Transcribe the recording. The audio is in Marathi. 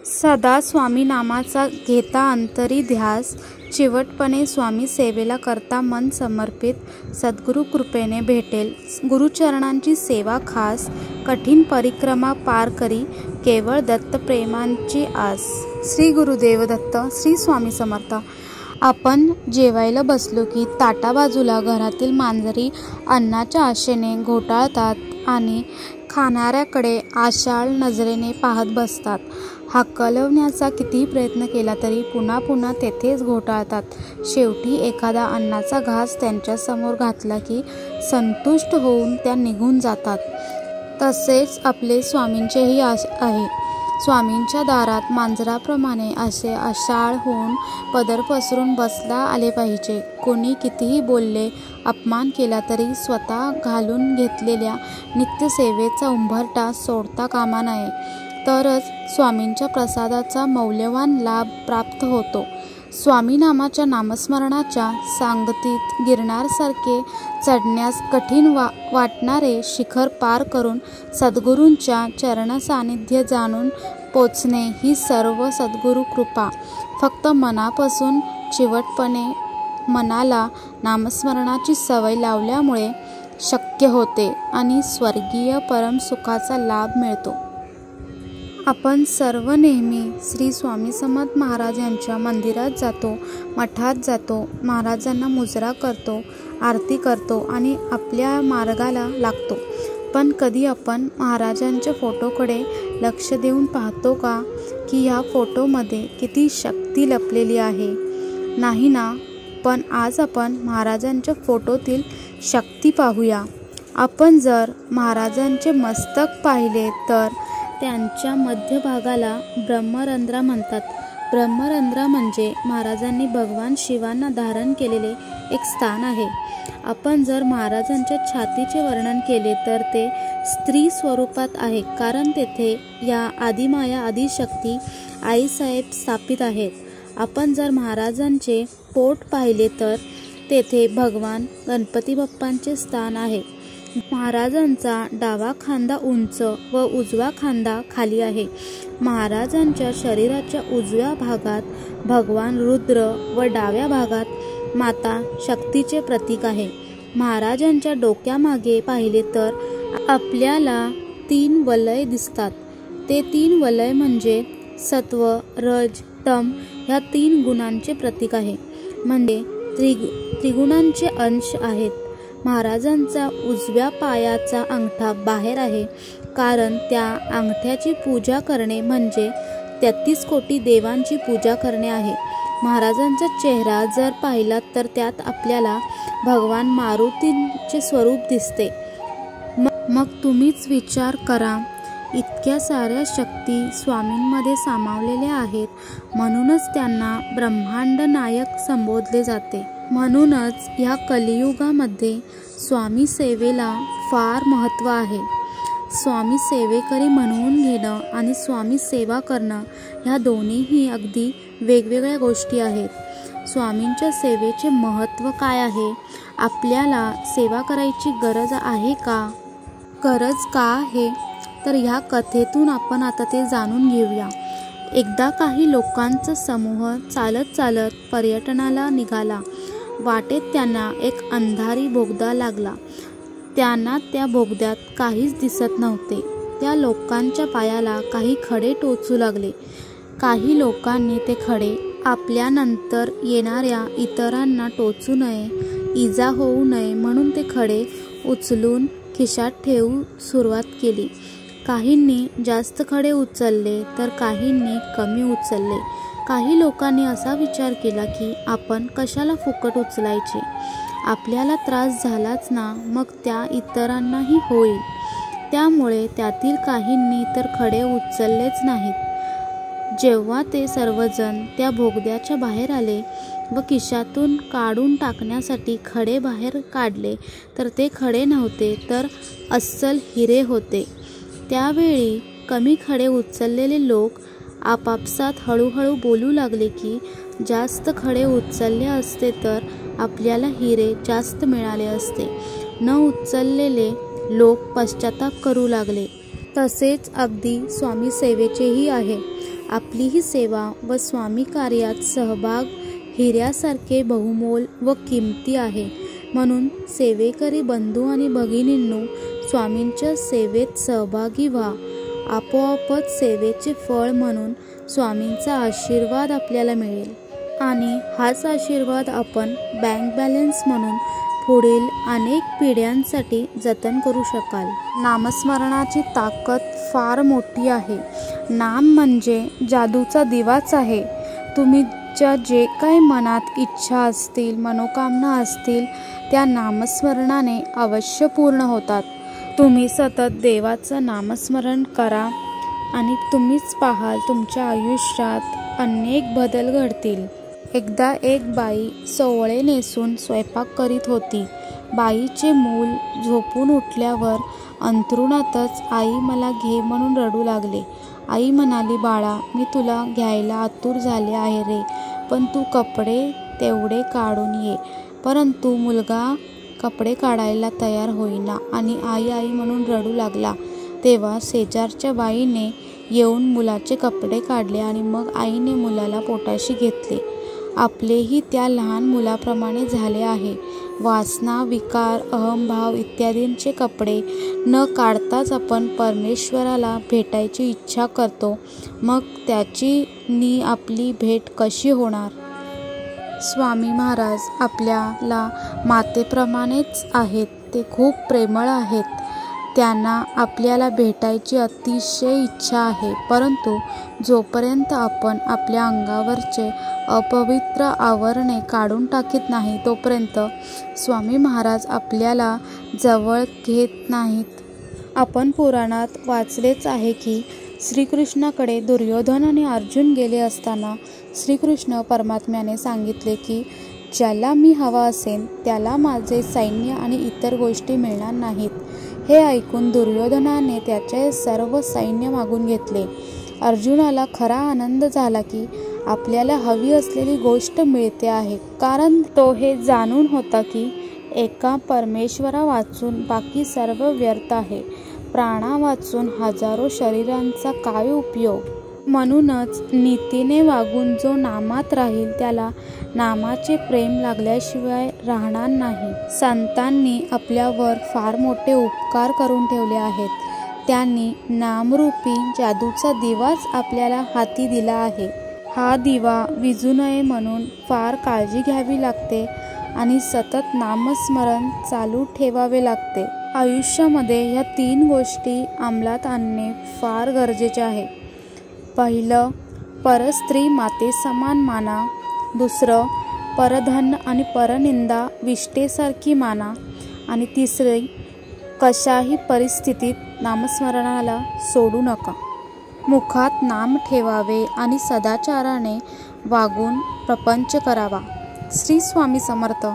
सदा स्वामी नामाचा घेता अंतरी ध्यास, चिवटपणे स्वामी सेवेला करता मन समर्पित, सद्गुरु कृपेने भेटेल गुरुचरणांची सेवा खास, कठीण परिक्रमा पार करी, केवळ दत्त प्रेमांची आस। श्री गुरुदेव दत्त, श्री स्वामी समर्थ। आपण जेवायला बसलो की ताटा बाजूला घरातील मांजरी अन्नाच्या आशेने घोटाळतात आणि खाणाऱ्याकडे आशाळ नजरेने पाहत बसतात। हाकलवण्याचा कितीही प्रयत्न केला तरी पुन्हा पुन्हा तेथेच घोटाळतात। शेवटी एखादा अन्नाचा घास त्यांच्यासमोर घातला की संतुष्ट होऊन त्या निघून जातात। तसेच आपले स्वामींचेही आहे। स्वामींच्या दारात मांजराप्रमाणे असे आशाळ होऊन पदर पसरून बसता आले पाहिजे। कोणी कितीही बोलले, अपमान केला तरी स्वतः घालून घेतलेल्या नित्यसेवेचा उंबरठा सोडता कामा नये, तरच स्वामींच्या प्रसादाचा मौल्यवान लाभ प्राप्त होतो। स्वामी नामाच्या नामस्मरणाच्या सांगतीत गिरनारसारखे चढण्यास कठीण वाटणारे शिखर पार करून सद्गुरूंच्या चरणसान्निध्य जाणून पोचणे ही सर्व सद्गुरु कृपा। फक्त मनापासून चिवटपणे मनाला नामस्मरणाची सवय लावल्यामुळे शक्य होते आणि स्वर्गीय परमसुखाचा लाभ मिळतो। आपण सर्व नेहमी श्री स्वामी समर्थ महाराज यांच्या मंदिरात जातो, मठात जातो, महाराजांना मुजरा करतो, आरती करतो आणि आपल्या मार्गाला लागतो। पण कधी आपण महाराजांच्या फोटोकडे लक्ष देऊन पाहतो का की ह्या फोटोमध्ये किती शक्ती लपलेली आहे? नाही ना। पण आज आपण महाराजांच्या फोटोतील शक्ती पाहूया। आपण जर महाराजांचे मस्तक पाहिले तर त्यांच्या मध्यभागाला ब्रह्मरंध्र म्हणतात। ब्रह्मरंध्र म्हणजे महाराजांनी भगवान शिवांना धारण केलेले एक स्थान आहे। आपण जर महाराजांच्या छातीचे वर्णन केले तर ते स्त्री स्वरूपात आहे, कारण तेथे या आदिमाया आदिशक्ती आईसाहेब स्थापित आहेत। आपण जर महाराजांचे पोट पाहिले तर तेथे भगवान गणपती बाप्पांचे स्थान आहे। महाराजांचा डावा खांदा उंच व उजवा खांदा खाली आहे। महाराजांच्या शरीराच्या उजव्या भागात भगवान रुद्र व डाव्या भागात माता शक्तीचे प्रतीक आहे। महाराजांच्या डोक्यामागे पाहिले तर आपल्याला 3 वलय दिसतात। ते 3 वलय म्हणजे सत्व, रज, तम ह्या 3 गुणांचे प्रतीक आहे, म्हणजे त्रिगुणांचे अंश आहेत। महाराजांचा उजव्या पायाचा अंगठा बाहेर आहे, कारण त्या अंगठ्याची पूजा करणे म्हणजे 33 कोटी देवांची पूजा करणे आहे। महाराजांचा चेहरा जर पाहिला तर त्यात आपल्याला भगवान मारुतीचे स्वरूप दिसते। मग तुम्हीच विचार करा, इतक्या साऱ्या शक्ती स्वामींमध्ये सामावलेल्या आहेत, म्हणूनच त्यांना ब्रह्मांड नायक संबोधले जाते। म्हणूनच ह्या कलियुगामध्ये स्वामी सेवेला फार महत्त्व आहे। स्वामी सेवेकरी म्हणवून घेणं आणि स्वामी सेवा करणं ह्या दोन्हीही अगदी वेगवेगळ्या गोष्टी आहेत। स्वामींच्या सेवेचे महत्त्व काय आहे? आपल्याला सेवा करायची गरज आहे का? गरज का आहे? तर ह्या कथेतून आपण आता ते जाणून घेऊया। एकदा काही लोकांचा समूह चालत चालत पर्यटनाला निघाला। वाटेत त्यांना एक अंधारी बोगदा लागला। त्यांना त्या बोगद्यात काहीच दिसत नव्हते। त्या लोकांच्या पायाला काही खडे टोचू लागले। काही लोकांनी ते खडे आपल्यानंतर येणाऱ्या इतरांना टोचू नये, इजा होऊ नये म्हणून ते खडे उचलून खिशात ठेवू सुरुवात केली। काहींनी जास्त खडे उचलले तर काहींनी कमी उचलले। काही लोकांनी असा विचार केला की आपण कशाला फुकट उचलायचे, आपल्याला त्रास झालाच ना, मग त्या इतरांनाही होईल। त्यामुळे त्यातील काहींनी तर खडे उचललेच नाहीत। जेव्हा ते सर्वजण त्या बोगद्याच्या बाहेर आले व खिशातून काढून टाकण्यासाठी खडे बाहेर काढले तर ते खडे नव्हते, तर अस्सल हिरे होते। त्यावेळी कमी खडे उचललेले लोक आपापसात हळूहळू बोलू लागले की जास्त खडे उचलले असते तर आपल्याला हिरे जास्त मिळाले असते। न उचललेले लोक पश्चाताप करू लागले। तसेच अगदी स्वामी सेवेचेही आहे। आपली ही सेवा व स्वामी कार्यात सहभाग हिऱ्यासारखे बहुमोल व किमती आहे. म्हणून सेवेकरी बंधू आणि भगिनींनो, स्वामींच्या सेवेत सहभागी व्हा. आपोआपच सेवेचे फळ म्हणून स्वामींचा आशीर्वाद आपल्याला मिळेल आणि हाच आशीर्वाद आपण बँक बॅलन्स म्हणून पुढील अनेक पिढ्यांसाठी जतन करू शकाल. नामस्मरणाची ताकद फार मोठी आहे. नाम म्हणजे जादूचा दिवाच आहे. तुमच्या जे काही मनात इच्छा असतील, मनोकामना असतील, त्या नामस्मरणाने अवश्य पूर्ण होतात. तुम्ही सतत देवाचं नामस्मरण करा आणि तुम्हीच पाहाल तुमच्या आयुष्यात अनेक बदल घडतील. एकदा एक बाई सोवळे नेसून स्वयंपाक करीत होती. बाईचे मूल झोपून उठल्यावर अंथरुणातच आई मला घे म्हणून रडू लागले. आई म्हणाली, बाळा, मी तुला घ्यायला आतुर झाले आहे रे, पण तू कपडे तेवढे काढून ये. परंतु मुलगा कपडे काढायला तयार होईना आणि आई आई म्हणून रडू लागला. तेव्हा शेजारच्या बाईने येऊन मुलाचे कपडे काढले आणि मग आईने मुलाला पोटाशी घेतले. आपलेही त्या लहान मुलाप्रमाणे झाले आहे. वासना, विकार, अहंभाव इत्यादींचे कपडे न काढताच आपण परमेश्वराला भेटायची इच्छा करतो. मग त्याची आपली भेट कशी होणार? स्वामी महाराज आपल्याला मातेप्रमाणेच आहेत. ते खूप प्रेमळ आहेत. त्यांना आपल्याला भेटायची अतिशय इच्छा आहे. परंतु जोपर्यंत आपण आपल्या अंगावरचे अपवित्र आवरणे काढून टाकीत नाही, तोपर्यंत स्वामी महाराज आपल्याला जवळ घेत नाहीत. आपण पुराणात वाचलेच आहे की श्रीकृष्णाकडे दुर्योधन आणि अर्जुन गेले असताना श्रीकृष्ण परमात्म्याने सांगितले की ज्याला मी हवा असेन त्याला माझे सैन्य आणि इतर गोष्टी मिळणार नाहीत. हे ऐकून दुर्योधनाने त्याचे सर्व सैन्य मागून घेतले. अर्जुनाला खरा आनंद झाला की आपल्याला हवी असलेली गोष्ट मिळते आहे, कारण तो हे जाणून होता की एका परमेश्वरा वाचून बाकी सर्व व्यर्थ आहे. प्राणा वाचून हजारो शरीरांचा काय उपयोग? म्हणूनच नीतीने वागून जो नामात राहील त्याला नामाचे प्रेम लागल्याशिवाय राहणार नाही. संतांनी आपल्यावर फार मोठे उपकार करून ठेवले आहेत. त्यांनी नामरूपी जादूचा दिवाच आपल्याला हाती दिला आहे. हा दिवा विझू नये म्हणून फार काळजी घ्यावी लागते आणि सतत नामस्मरण चालू ठेवावे लागते. आयुष्यामध्ये ह्या 3 गोष्टी अंमलात आणणे फार गरजेचे आहे. पहिलं, परस्त्री माते समान माना. दुसरं, परधन आणि परनिंदा विष्ठेसारखी माना. आणि तिसरे, कशाही परिस्थितीत नामस्मरणाला सोडू नका. मुखात नाम ठेवावे आणि सदाचाराने वागून प्रपंच करावा. श्री स्वामी समर्थ.